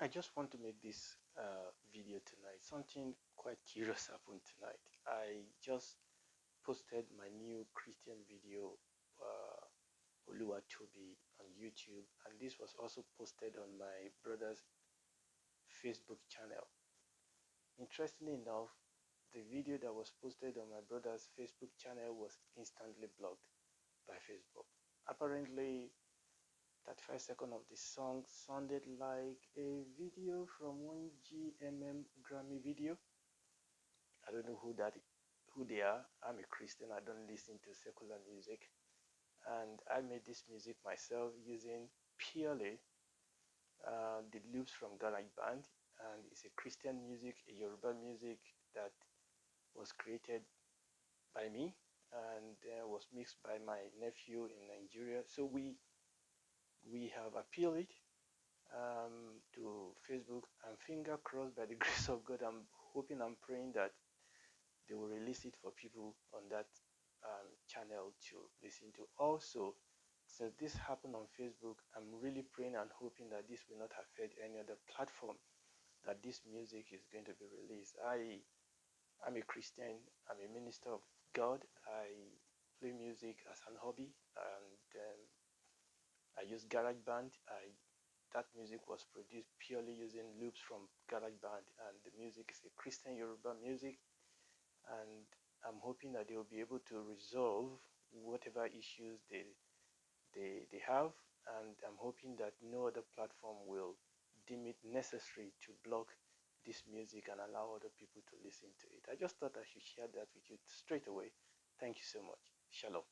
I just want to make this video tonight. Something quite curious happened tonight. I just posted my new Christian video, Oluwatobi, on YouTube, and this was also posted on my brother's Facebook channel. Interestingly enough, the video that was posted on my brother's Facebook channel was instantly blocked by Facebook. Apparently, that 5 seconds of the song sounded like a video from one GMM Grammy video. I don't know who they are. I'm a Christian. I don't listen to secular music, and I made this music myself using purely the loops from GarageBand, and it's a Christian music, a Yoruba music that was created by me and was mixed by my nephew in Nigeria. So we have appealed it to Facebook, and finger crossed, by the grace of God, I'm hoping, I'm praying that they will release it for people on that channel to listen to. Also, since this happened on Facebook, I'm really praying and hoping that this will not affect any other platform that this music is going to be released. I'm a Christian. I'm a minister of God. I play music as an hobby, and I use GarageBand. That music was produced purely using loops from GarageBand, and the music is a Christian Yoruba music. And I'm hoping that they will be able to resolve whatever issues they have, and I'm hoping that no other platform will deem it necessary to block this music and allow other people to listen to it. I just thought I should share that with you straight away. Thank you so much. Shalom.